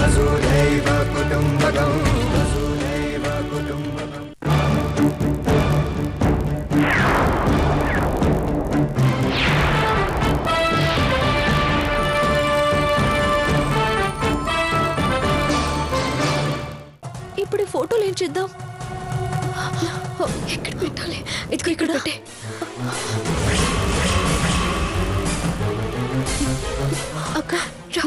వసుధైవ కుటుంబకం వసుధైవ కుటుంబకం. ఇప్పుడు ఈ ఫోటోలు ఏం చేద్దాం? ఎక్కడ పెట్టాలి? ఇదిగో ఇక్కడ పెట్టే. అక్క రా.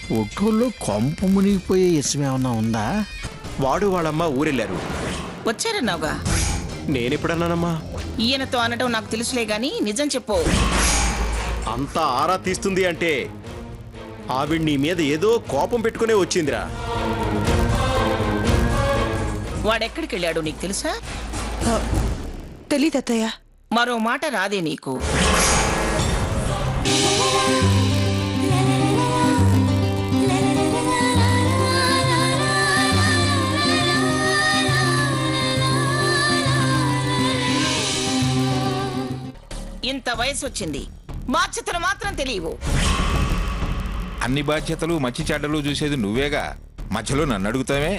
ఫోటోలో కొంప మునిగిపోయే ఇష్టం ఏమన్నా ఉందా? వాడు వాళ్ళమ్మ ఊరెళ్ళారు. వచ్చారన్నావుగా. నేనెప్పుడన్నానమ్మా? ఈయనతో అనటం నాకు తెలుసులే గాని నిజం చెప్పు. అంతా ఆరా తీస్తుంది అంటే ఆవిడ నీ మీద ఏదో కోపం పెట్టుకునే వచ్చిందిరా. వాడెక్కడికి వెళ్ళాడు నీకు తెలుసా? తెలీదత్తయ్య. మరో మాట రాదే నీకు? ఇంత వయసు వచ్చింది, బాధ్యతలు మాత్రం తెలియవు. అన్ని బాధ్యతలు మంచి చెడ్డలు చూసేది నువ్వేగా, మధ్యలో నన్ను అడుగుతావే?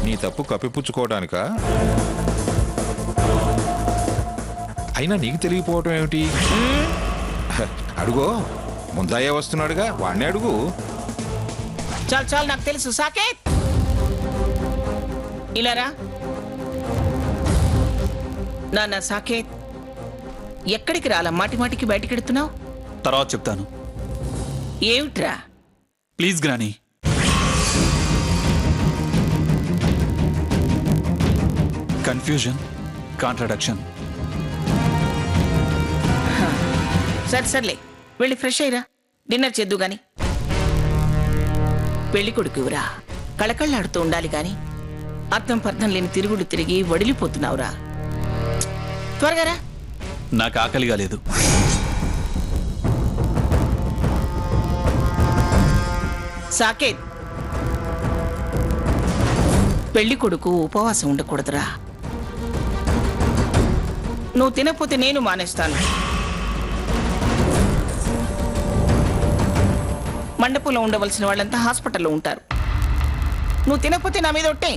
నీ తప్పు కప్పిపుచ్చుకోవడానికా? అయినా నీకు తెలియపోవటం ఏమిటి? అడుగో, ముందయ్య వస్తున్నాడుగా, వాణ్ణి అడుగు. చాలు చాలు, నాకు తెలుసు. సాకేత్, ఇలారా. నాన్న సాకేత్, ఎక్కడికి రాలా మాటి మాటికి బయటకెడుతున్నావు? తర్వాత చెప్తాను. ఏమిట్రా? Please granny. Confusion, contradiction. సరే సర్లే, వెళ్ళి ఫ్రెష్ అయ్యిరా, డిన్నర్ చేద్దు గాని. పెళ్లి కొడుకురా, కళకళ్ళాడుతూ ఉండాలి గాని అర్థం పర్థం లేని తిరుగుడు తిరిగి వడిలిపోతున్నావురా. త్వరగా రా. నాకు ఆకలిగా లేదు. సాకేత్, పెళ్లి కొడుకు ఉపవాసం ఉండకూడదురా. నువ్వు తినకపోతే నేను మానేస్తాను. మండపంలో ఉండవలసిన వాళ్ళంతా హాస్పిటల్లో ఉంటారు. నువ్వు తినకపోతే నా మీద ఒట్టే.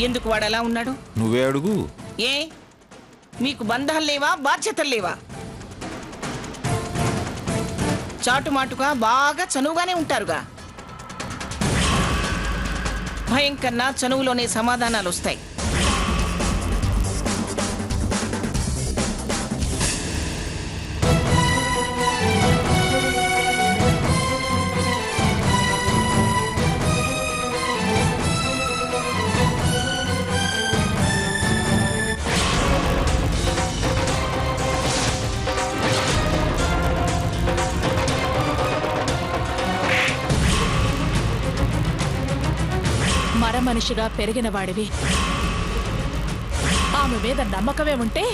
ఎందుకు వాడు అలా ఉన్నాడు? నువ్వే అడుగు. ఏ, మీకు బంధాలు లేవా, బాధ్యతలు లేవా? చాటుమాటుగా బాగా చనువుగానే ఉంటారుగా. భయం కన్నా చనువులోనే సమాధానాలు వస్తాయి. మనిషిగా పెరిగిన వాడివి. ఆమె మీద నమ్మకమే ఉంటే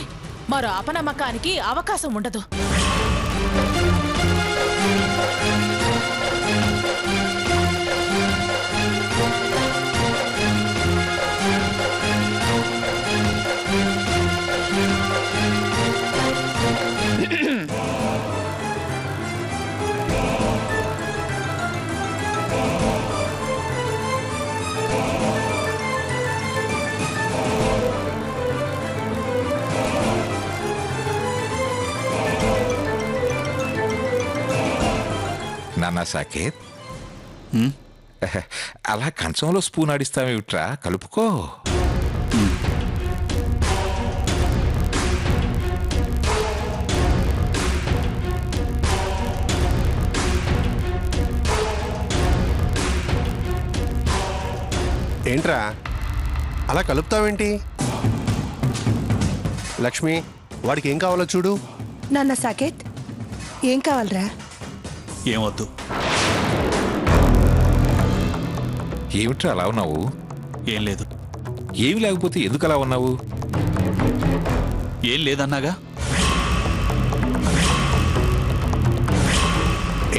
మరో అపనమ్మకానికి అవకాశం ఉండదు. నాన్న సాకేత్, అలా కంచంలో స్పూన్ ఆడిస్తావేమిట్రా? కలుపుకో. ఏంట్రా అలా కలుపుతావేంటి? లక్ష్మి, వాడికి ఏం కావాలో చూడు. నాన్న సాకేత్, ఏం కావాలరా? ఏమొద్దు. ఏమిట్రా అలా ఉన్నావు? ఏం లేదు. ఏమి లేకపోతే ఎందుకు అలా ఉన్నావు? ఏం లేదన్నాగా.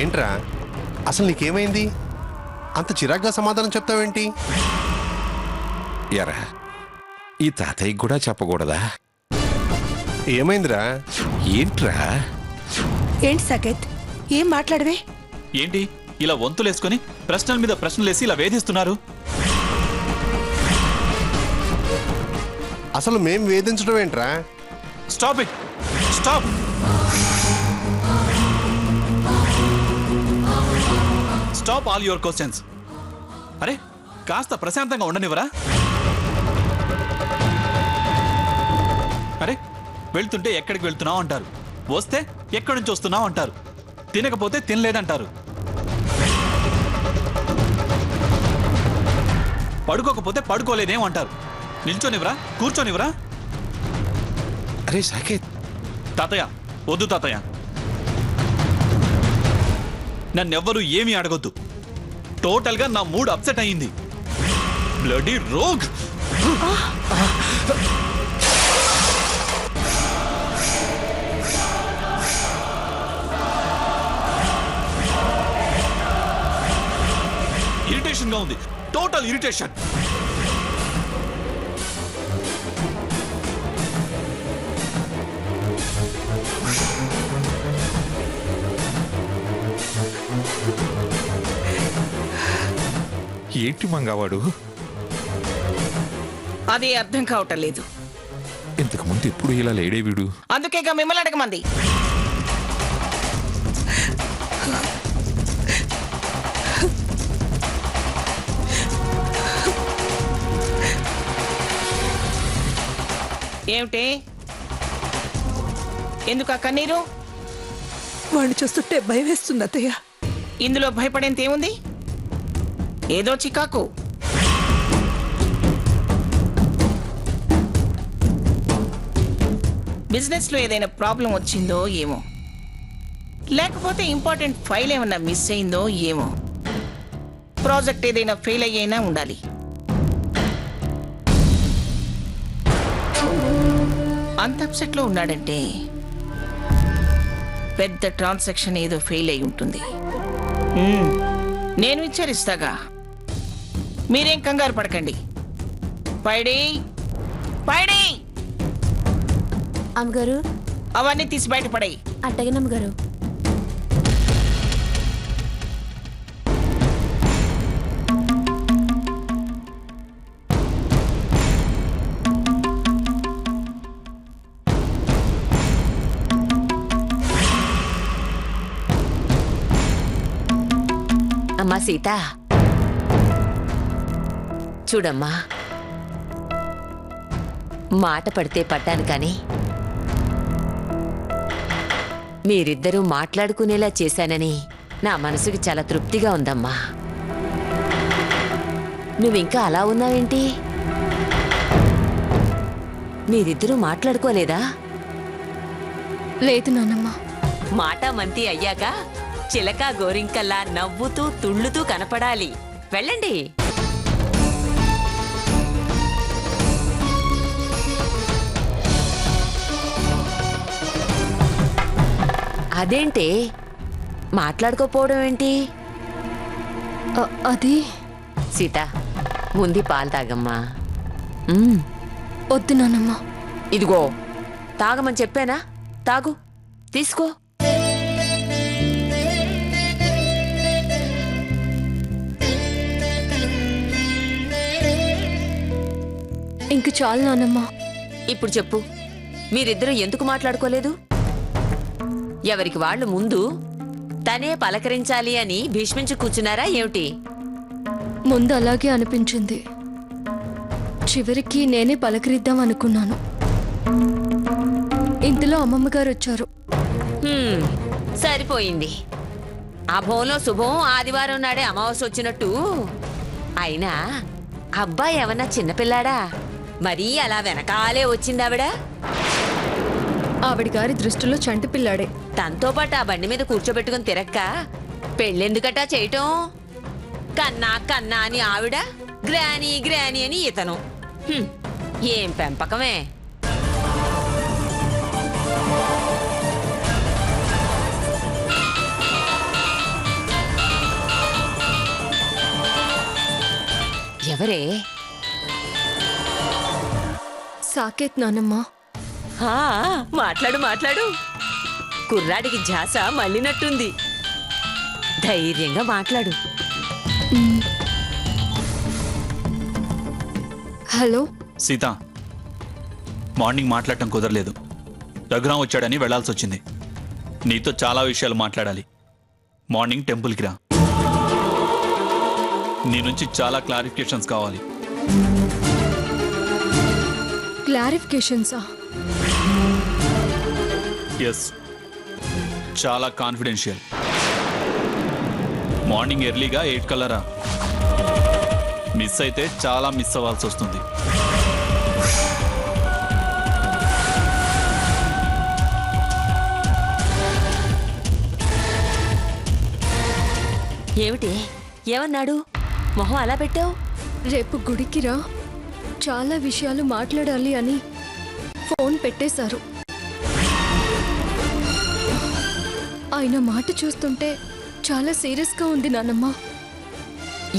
ఏంట్రా అసలు నీకేమైంది? అంత చిరాగ్గా సమాధానం చెప్తావేంటి? ఎరా ఈ తాతయ్యకి కూడా చెప్పకూడదా? ఏమైందిరా? ఏంట్రా? ఏంటి సాకేత్, ఏం మాట్లాడవే? ఏంటి ఇలా వంతులేసుకొని ప్రశ్నల మీద ప్రశ్నలేసి ఇలా వేధిస్తున్నారు? అసలు మేం వేధించడం ఏంట్రా? Stop it, stop. Stop all your questions. అరే కాస్త ప్రశాంతంగా ఉండనివరా? అరే వెళ్తుంటే ఎక్కడికి వెళ్తున్నావు అంటారు, వస్తే ఎక్కడి నుంచి వస్తున్నావు అంటారు, తినకపోతే తినలేదంటారు, పడుకోకపోతే పడుకోలేదేం అంటారు. నిల్చోనివరా, కూర్చోనివరా? అరే సాకేత్, తాతయ్య వద్దు తాతయ్య, నన్నెవ్వరూ ఏమీ అడగొద్దు. టోటల్గా నా మూడ్ అప్సెట్ అయ్యింది. Bloody rogue. ఇరిటేషన్ గా ఉంది, టోటల్ ఇరిటేషన్. ఏంటి మంగవాడు? అది అర్థం కావటం లేదు. ఇంతకు ముందు ఎప్పుడు ఇలా లేడే వీడు? అందుకేగా మిమ్మల్ని అడగమంది. ఏమిటి, ఎందుకు ఆ కన్నీరు? వాడిని చూస్తుంటే భయం వేస్తుంది అత్తయ్య. ఇందులో భయపడేంత ఏముంది? ఏదో చికాకు. బిజినెస్ లో ఏదైనా ప్రాబ్లం వచ్చిందో ఏమో, లేకపోతే ఇంపార్టెంట్ ఫైల్ ఏమన్నా మిస్ అయిందో ఏమో, ప్రాజెక్ట్ ఏదైనా ఫెయిల్ అయ్యైనా ఉండాలి. అంత అప్సెట్ లో ఉన్నాడంటే పెద్ద ట్రాన్సాక్షన్ ఏదో ఫెయిల్ అయి ఉంటుంది. నేను విచారిస్తాగా, మీరేం కంగారు పడకండి. పైడి పైడి, అమ్మగారు అవన్నీ తీసి బయటపడాయి. అట్టగనమ్మగారు. అమ్మా సీత, చూడమ్మా, మాట పడితే పడ్డాను కానీ మీరిద్దరూ మాట్లాడుకునేలా చేశానని నా మనసుకి చాలా తృప్తిగా ఉందమ్మా. నువ్వింకా అలా ఉన్నావేంటి? మీరిద్దరూ మాట్లాడుకోలేదా? లేదు నానమ్మ. మాట మంతి అయ్యాక చిలక గోరింకల్లా నవ్వుతూ తుళ్ళుతూ కనపడాలి. వెళ్ళండి. అదేంటి మాట్లాడుకోపోవడం ఏంటి? అది సీత, ముందు పాలు తాగమ్మా. వద్దు నానమ్మ. ఇదిగో తాగమని చెప్పానా? తాగు, తీసుకో. ఇంక చాలు నానమ్మ. ఇప్పుడు చెప్పు, మీరిద్దరూ ఎందుకు మాట్లాడుకోలేదు? ఎవరికి వాళ్ళు ముందు తనే పలకరించాలి అని భీష్మించి కూర్చున్నారా ఏమిటి? ముందు అలాగే అనిపించింది, చివరికి నేనే పలకరిద్దాం అనుకున్నాను. ఇంతలో అమ్మమ్మగారు వచ్చారు. సరిపోయింది. అభంలో శుభం ఆదివారం నాడే అమావాస్య వచ్చినట్టు. అయినా అబ్బాయి ఏమన్నా చిన్నపిల్లాడా? మరీ అలా వెనకాలే వచ్చిందావిడ. ఆవిడ గారి దృష్టిలో చంటి పిల్లాడే. తనతో పాటు ఆ బండి మీద కూర్చోబెట్టుకుని తిరక్క పెళ్ళెందుకటా చేయటం? కన్నా కన్నా అని ఆవిడ, గ్రానీ గ్రానీ అని ఇతను. ఏం పెంపకమే. ఎవరే? సాకేత్ నానమ్మ. ఆ, మాట్లాడు మాట్లాడు. కుర్రాడికి ఝాస మళ్ళినట్టుంది. ధైర్యంగా మాట్లాడు. హలో సీత, మార్నింగ్ మాట్లాడటం కుదరలేదు. రఘురాం వచ్చాడని వెళ్లాల్సి వచ్చింది. నీతో చాలా విషయాలు మాట్లాడాలి. మార్నింగ్ టెంపుల్కి రా. నీ నుంచి చాలా క్లారిఫికేషన్స్ కావాలి. క్లారిఫికేషన్సా? ఎస్, చాలా కాన్ఫిడెన్షియల్. మార్నింగ్ ఎర్లీగా 8 కల్లా రా. మిస్ అయితే చాలా మిస్ అవ్వాల్సి వస్తుంది. ఏమిటి? ఏమన్నాడు? మొహం అలా పెట్టావు? రేపు గుడికి రా, చాలా విషయాలు మాట్లాడాలి అని ఫోన్ పెట్టేశారు. ఆయన మాట చూస్తుంటే చాలా సీరియస్గా ఉంది నానమ్మ.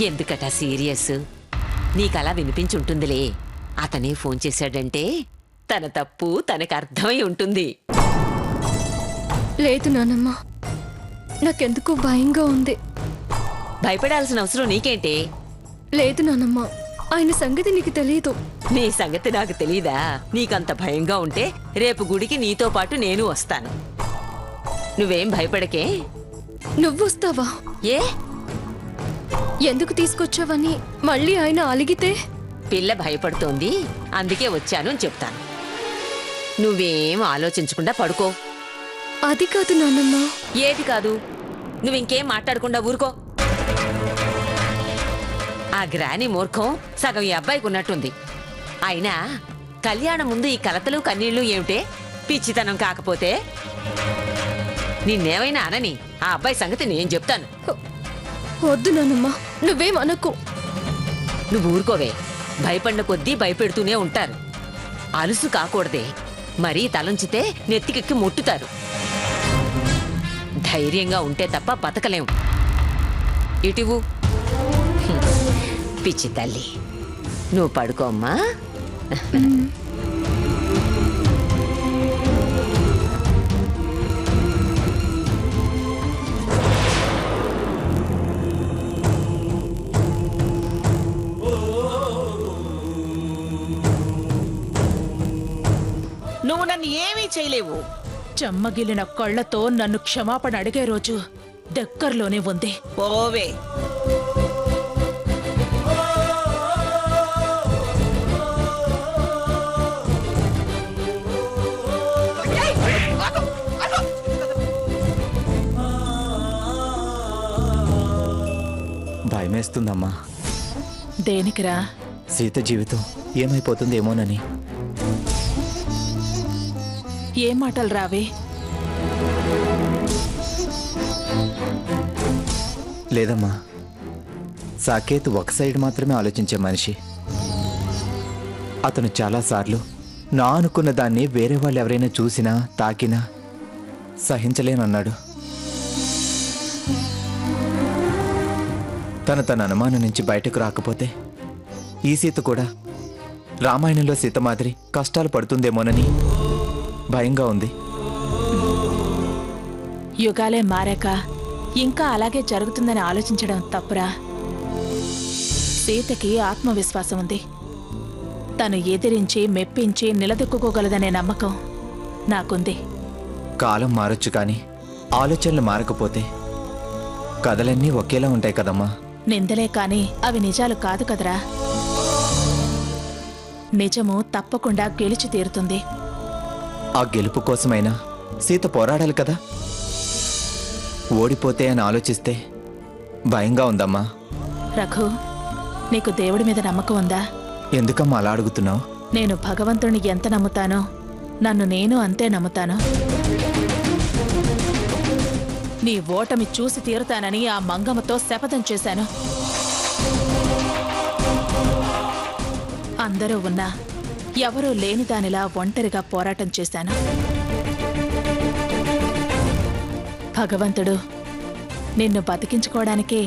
ఎందుకట సీరియస్? నీకలా వినిపించుంటుందిలే. అతనే ఫోన్ చేశాడంటే తన తప్పు తనకు అర్థమై ఉంటుంది. లేదు నానమ్మ, నాకెందుకు భయంగా ఉంది. భయపడాల్సిన అవసరం నీకేంటి? లేదు నానమ్మ, ఆయన సంగతి నీకు తెలియదు. నీ సంగతి నాకు తెలీదా? నీకంత భయంగా ఉంటే రేపు గుడికి నీతో పాటు నేను వస్తాను. నువ్వేం భయపడకే. నువ్వొస్తావా? ఏ? ఎందుకు తీసుకొచ్చావని మళ్ళీ ఆయన అలిగితే? పిల్ల భయపడుతోంది, అందుకే వచ్చాను అని చెప్తాను. నువ్వేం ఆలోచించకుండా పడుకో. అది కాదు నానమ్మ. ఏది కాదు? నువ్వింకేం మాట్లాడకుండా ఊరుకో. ఆ గ్రాని మూర్ఖం సగం ఈ అబ్బాయికి ఉన్నట్టుంది. అయినా కళ్యాణం ముందు ఈ కలతలు కన్నీళ్లు ఏమిటే? పిచ్చితనం కాకపోతే నిన్నేమైనా అనని, ఆ అబ్బాయి సంగతి నేను చెప్తాను. వద్దు నానమ్మ, నువ్వేం అనకు. నువ్వు ఊరుకోవే. భయపడిన కొద్దీ భయపెడుతూనే ఉంటారు. అలుసు కాకూడదే. మరీ తలంచితే నెత్తికెక్కి ముట్టుతారు. ధైర్యంగా ఉంటే తప్ప బతకలేం. ఇటువు. పిచ్చి తల్లి, నువ్వు పడుకోమ్మా. నువ్వు నన్ను ఏమీ చేయలేవు. చెమ్మగిలిన కళ్ళతో నన్ను క్షమాపణ అడిగే రోజు దగ్గరలోనే ఉంది. ఓవే. భయమేస్తుందమ్మా. దేనికిరా? సీత జీవితం ఏమైపోతుందేమోనని. ఏం మాటలు రావే? లేదమ్మా, సాకేత్ ఒక సైడ్ మాత్రమే ఆలోచించే మనిషి. అతను చాలాసార్లు నా అనుకున్న దాన్ని వేరే వాళ్ళు ఎవరైనా చూసినా తాకినా సహించలేనన్నాడు. తన అనుమానం నుంచి బయటకు రాకపోతే ఈ సీత కూడా రామాయణంలో సీత మాదిరి కష్టాలు పడుతుందేమోనని భయంగా ఉంది. యుగాలే మారాక ఇంకా అలాగే జరుగుతుందని ఆలోచించడం తప్పురా. సీతకి ఆత్మవిశ్వాసం ఉంది. తను ఎదిరించి మెప్పించి నిలదొక్కుకోగలదనే నమ్మకం నాకుంది. కాలం మారొచ్చు కానీ ఆలోచనలు మారకపోతే కథలన్నీ ఒకేలా ఉంటాయి కదమ్మా. నిందలే కాని అవి నిజాలు కాదు కదరా. నిజము తప్పకుండా గెలిచి తీరుతుంది. ఆ గెలుపు కోసమైనా సీత పోరాడాలి కదా. ఓడిపోతే అని ఆలోచిస్తే భయంగా ఉందమ్మా. రఘు, నీకు దేవుడి మీద నమ్మకం ఉందా? ఎందుకమ్మా అలా అడుగుతున్నావు? నేను భగవంతుని ఎంత నమ్ముతానో నన్ను నేను అంతే నమ్ముతాను. నీ ఓటమి చూసి తీరుతానని ఆ మంగమ్మతో శపథం చేశాను. అందరూ ఉన్నా ఎవరూ లేని దానిలా ఒంటరిగా పోరాటం చేశాను. భగవంతుడు నిన్ను బతికించుకోవడానికే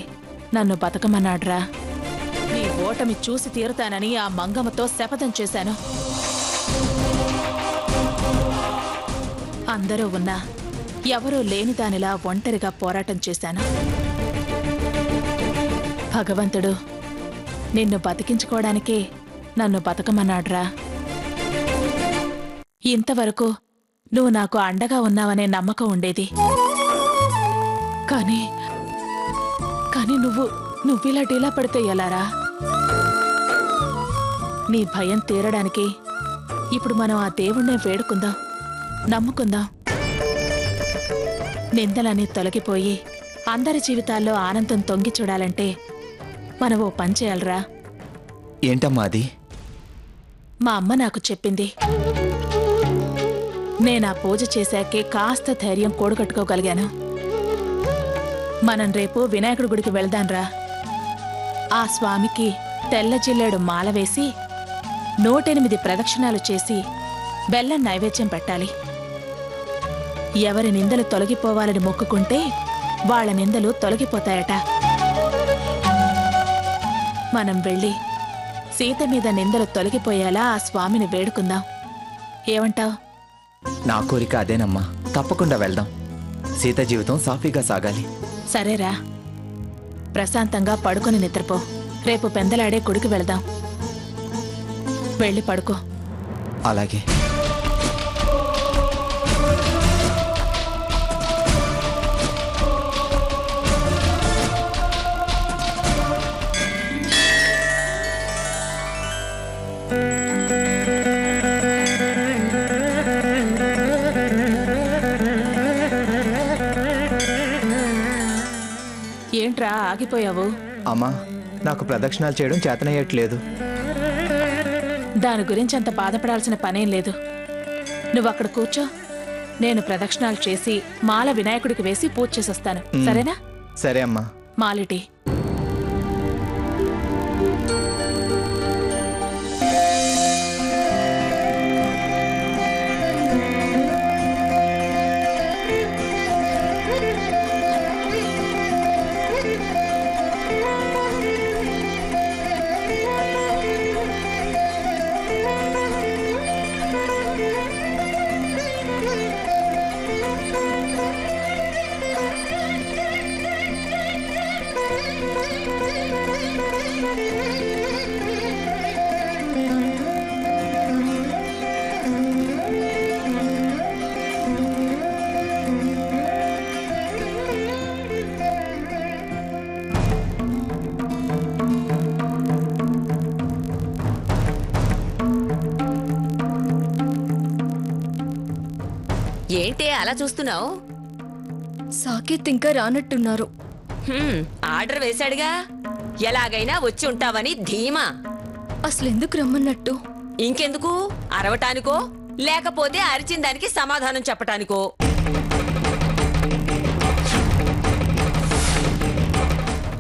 నన్ను బతకమన్నాడ్రా. నీ ఓటమి చూసి తీరుతానని ఆ మంగమ్మతో శపథం చేశాను. అందరూ ఉన్నా ఎవరూ లేని దానిలా ఒంటరిగా పోరాటం చేశాను. భగవంతుడు నిన్ను బతికించుకోవడానికే నన్ను బతకమన్నాడ్రా. ఇంతవరకు నువ్వు నాకు అండగా ఉన్నావనే నమ్మకం ఉండేది. కానీ నువ్విలా డీలా పడితే ఎలారా? నీ భయం తీరడానికి ఇప్పుడు మనం ఆ దేవుణ్ణే వేడుకుందాం, నమ్ముకుందాం. నిందలన్నీ తొలగిపోయి అందరి జీవితాల్లో ఆనందం తొంగి చూడాలంటే మనం ఓ పని చేయాలరా. ఏంటమ్మా అది? మా అమ్మ నాకు చెప్పింది. నేనా పూజ చేశాకే కాస్త ధైర్యం కూడగట్టుకోగలిగాను. మనం రేపు వినాయకుడి గుడికి వెళ్దాంరా. ఆ స్వామికి తెల్ల జిల్లేడు మాల వేసి 108 ప్రదక్షిణాలు చేసి బెల్లం నైవేద్యం పెట్టాలి. ఎవరి నిందలు తొలగిపోవాలని మొక్కుకుంటే వాళ్ళ నిందలు తొలగిపోతాయట. మనం వెళ్ళి సీత మీద నిందలు తొలగిపోయేలా ఆ స్వామిని వేడుకుందాం. ఏమంటావ్? నా కోరిక అదేనమ్మా. తప్పకుండా వెళ్దాం. సీత జీవితం సాఫీగా సాగాలి. సరేరా, ప్రశాంతంగా పడుకొని నిద్రపో. రేపు పెందలాడే గుడికి వెళదాం. వెళ్ళి పడుకో. అలాగే. ఏంట్రా ఆగిపోయావు? అమ్మా, నాకు ప్రదక్షిణాలు చేయడం చేతనయ్యట్లేదు. దాని గురించి అంత బాధపడాల్సిన పనేం లేదు. నువ్వక్కడ కూర్చో. నేను ప్రదక్షిణాలు చేసి మాల వినాయకుడికి వేసి పూజ చేసొస్తాను. సరేనా? సరే అమ్మా. మాలిటి. ఏంటే అలా చూస్తున్నావు? సాకేత్ ఇంకా రానట్టున్నారు. ఆర్డర్ వేశాడుగా, ఎలాగైనా వచ్చి ఉంటావని ధీమా. అసలెందుకు రమ్మన్నట్టు? ఇంకెందుకు? అరవటానికో లేకపోతే అరిచిన దానికి సమాధానం చెప్పటానికో?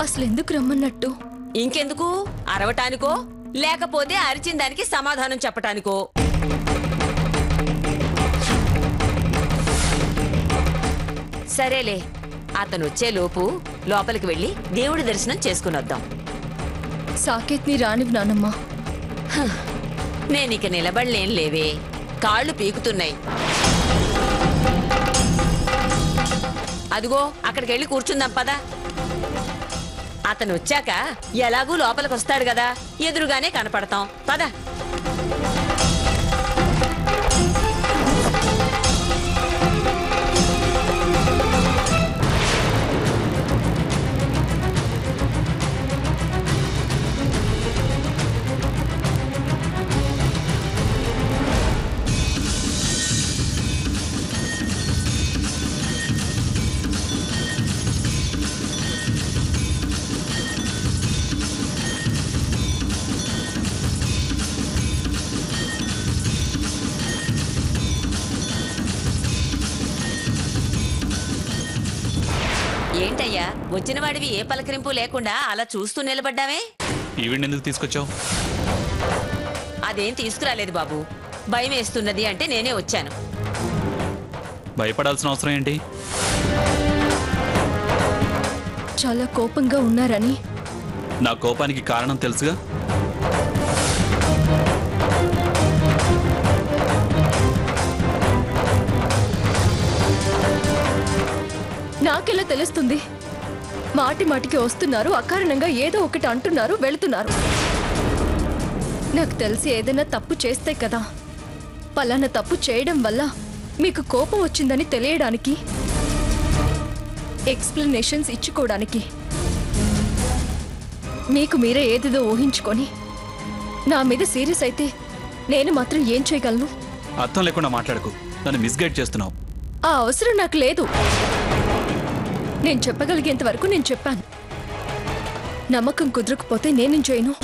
అసలెందుకు రమ్మన్నట్టు? ఇంకెందుకు? అరవటానికో లేకపోతే అరిచిన దానికి సమాధానం చెప్పటానికో? సరేలే, అతను వచ్చేలోపు లోపలికి వెళ్ళి దేవుడి దర్శనం చేసుకునొద్దాం. సాకేత్ని రానివ్వు నానమ్మా. నేనిక నిలబడలేం లేవే, కాళ్ళు పీకుతున్నాయి. అదిగో అక్కడికి వెళ్ళి కూర్చుందాం పద. అతను వచ్చాక ఎలాగూ లోపలికి వస్తాడు కదా, ఎదురుగానే కనపడతాం పద. ఏంటయ్యా, వచ్చిన వాడివి ఏ పలకరింపు లేకుండా అలా చూస్తూ నిలబడ్డావే? ఈవెంట్ ఎందుకు తీసుకొచ్చావు? అదేం తీసుకురాలేదు బాబు. భయం వేస్తున్నది అంటే నేనే వచ్చాను. భయపడాల్సిన అవసరం ఏంటి? చాలా కోపంగా ఉన్నారని. నా కోపానికి కారణం తెలుసుగా. నాకెలా తెలుస్తుంది? మాటి మాటికి వస్తున్నారు, అకారణంగా ఏదో ఒకటి అంటున్నారు, వెళుతున్నారు. నాకు తెలిసి ఏదైనా తప్పు చేస్తే కదా. పలానా తప్పు చేయడం వల్ల మీకు కోపం వచ్చిందని తెలియడానికి, ఎక్స్ప్లెనేషన్స్ ఇచ్చుకోవడానికి. మీకు మీరే ఏదేదో ఊహించుకొని నా మీద సీరియస్ అయితే నేను మాత్రం ఏం చేయగలను? అర్థం లేకుండా మాట్లాడకు. నన్ను మిస్గైడ్ చేస్తున్నావు. ఆ అవసరం నాకు లేదు. నేను చెప్పగలిగేంత వరకు నేను చెప్పాను. నమ్మకం కుదరకపోతే నేనేం చేయను?